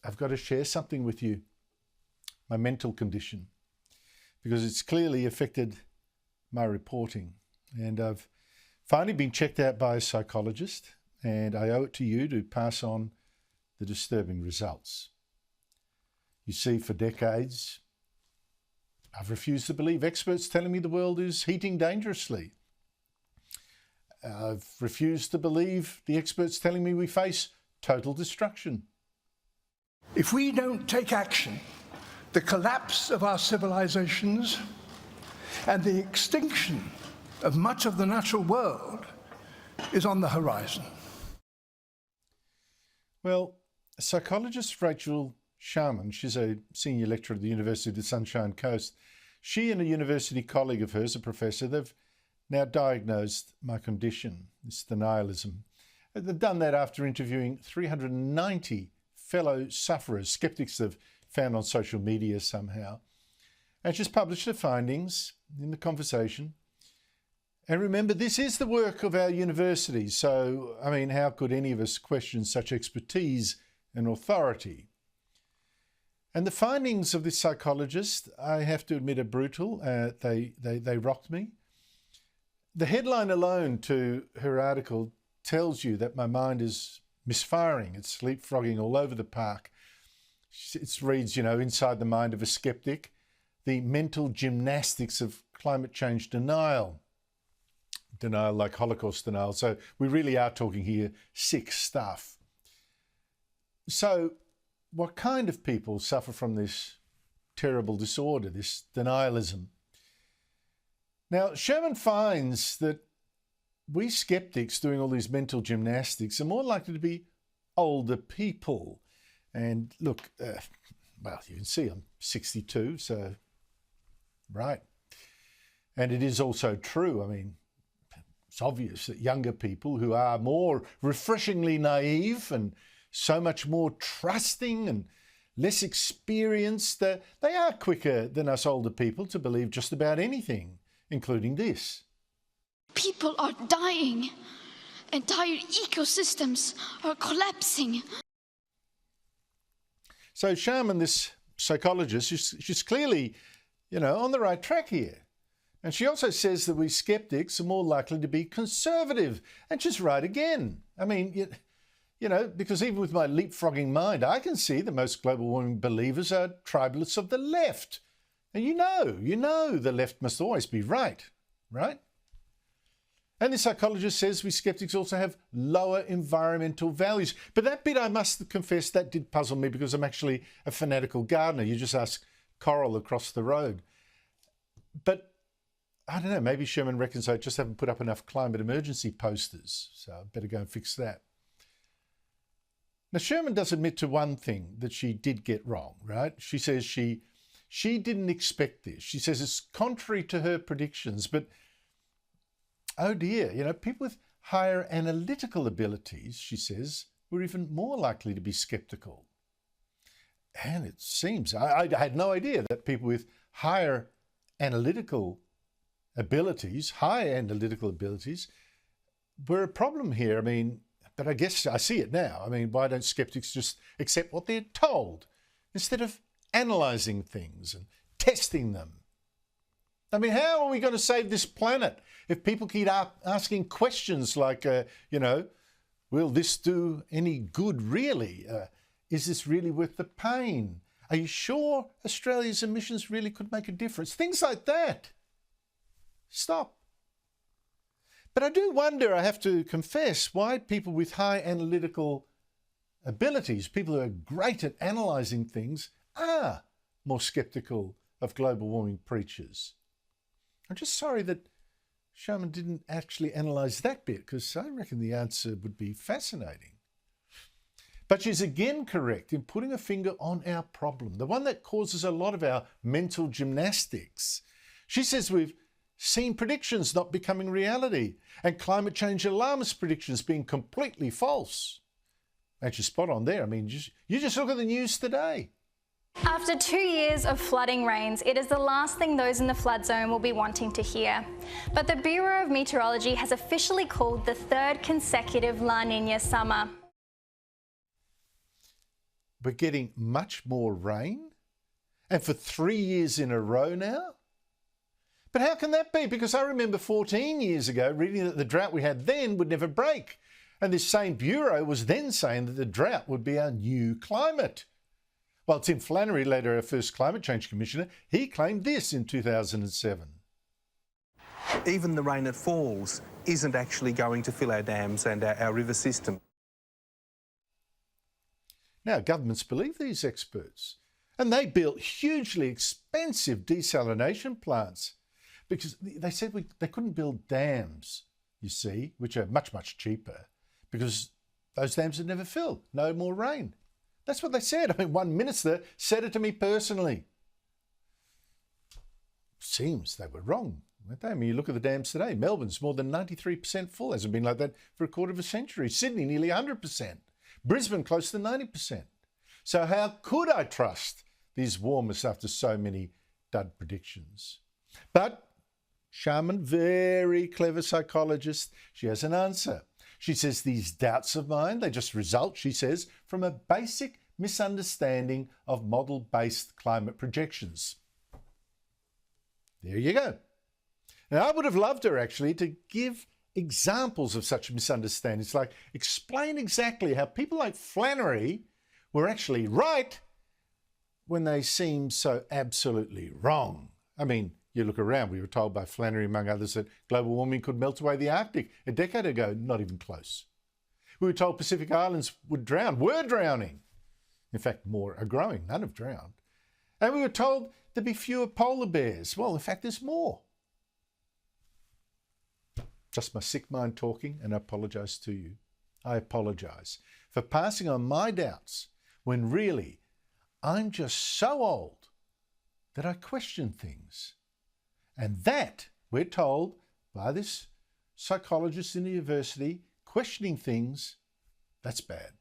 I've got to share something with you, my mental condition, because it's clearly affected my reporting. And I've finally been checked out by a psychologist, and I owe it to you to pass on the disturbing results. You see, for decades, I've refused to believe experts telling me the world is heating dangerously. I've refused to believe the experts telling me we face total destruction. If we don't take action, the collapse of our civilizations and the extinction of much of the natural world is on the horizon. Well, psychologist Rachel Sharman, she's a senior lecturer at the University of the Sunshine Coast. She and a university colleague of hers, a professor, they've now diagnosed my condition, this denialism. They've done that after interviewing 390 fellow sufferers, skeptics they've found on social media somehow. And she's published her findings in the conversation. And remember, this is the work of our university, so, I mean, how could any of us question such expertise and authority? And the findings of this psychologist, I have to admit, are brutal. They rocked me. The headline alone to her article tells you that my mind is misfiring. It's leapfrogging all over the park. It reads, you know, inside the mind of a skeptic, the mental gymnastics of climate change denial. Denial like Holocaust denial. So we really are talking here sick stuff. So what kind of people suffer from this terrible disorder, this denialism? Now, Sherman finds that we skeptics doing all these mental gymnastics are more likely to be older people. And look, well, you can see I'm 62, so, right. And it is also true. I mean, it's obvious that younger people who are more refreshingly naive and so much more trusting and less experienced, they are quicker than us older people to believe just about anything, including this. People are dying. Entire ecosystems are collapsing. So Sharman, this psychologist, she's clearly, you know, on the right track here. And she also says that we skeptics are more likely to be conservative. And she's right again. I mean, you know, because even with my leapfrogging mind, I can see that most global warming believers are tribalists of the left. And you know the left must always be right, right? And the psychologist says we skeptics also have lower environmental values. But that bit, I must confess, that did puzzle me because I'm actually a fanatical gardener. You just ask Coral across the road. But I don't know, maybe Sherman reckons I just haven't put up enough climate emergency posters, so I better go and fix that. Now, Sherman does admit to one thing that she did get wrong, right? She says she didn't expect this. She says it's contrary to her predictions, but oh dear, you know, people with higher analytical abilities, she says, were even more likely to be skeptical. And it seems, I had no idea that people with higher analytical abilities, high analytical abilities, were a problem here. I mean, but I guess I see it now. I mean, why don't skeptics just accept what they're told instead of analysing things and testing them? I mean, how are we going to save this planet if people keep asking questions like, you know, will this do any good really? Is this really worth the pain? Are you sure Australia's emissions really could make a difference? Things like that. Stop. But I do wonder, I have to confess, why people with high analytical abilities, people who are great at analysing things, are more sceptical of global warming preachers. I'm just sorry that Sharman didn't actually analyse that bit, because I reckon the answer would be fascinating. But she's again correct in putting a finger on our problem, the one that causes a lot of our mental gymnastics. She says we've seen predictions not becoming reality and climate change alarmist predictions being completely false. And she's spot on there. I mean, you just look at the news today. After 2 years of flooding rains, it is the last thing those in the flood zone will be wanting to hear. But the Bureau of Meteorology has officially called the third consecutive La Niña summer. we're getting much more rain, and for 3 years in a row now. But how can that be? Because I remember 14 years ago reading that the drought we had then would never break. And this same bureau was then saying that the drought would be our new climate. Well, Tim Flannery, later our first climate change commissioner, he claimed this in 2007. Even the rain that falls isn't actually going to fill our dams and our river system. Now, governments believe these experts, and they built hugely expensive desalination plants because they said they couldn't build dams, you see, which are much, much cheaper, because those dams would never fill, no more rain. That's what they said. I mean, one minister said it to me personally. Seems they were wrong, weren't they? I mean, you look at the dams today. Melbourne's more than 93% full. Hasn't been like that for a quarter of a century. Sydney, nearly 100%. Brisbane, close to 90%. So how could I trust these warmists after so many dud predictions? But Sharman, very clever psychologist, she has an answer. She says these doubts of mine, they just result, she says, from a basic misunderstanding of model-based climate projections. There you go. Now, I would have loved her, actually, to give examples of such misunderstandings, like explain exactly how people like Flannery were actually right when they seem so absolutely wrong. I mean, you look around, we were told by Flannery, among others, that global warming could melt away the Arctic. A decade ago, not even close. We were told Pacific Islands would drown, were drowning. In fact, more are growing, none have drowned. And we were told there'd be fewer polar bears. Well, in fact, there's more. Just my sick mind talking, and I apologise to you. I apologise for passing on my doubts when really I'm just so old that I question things. And that, we're told by this psychologist in the university, questioning things, that's bad.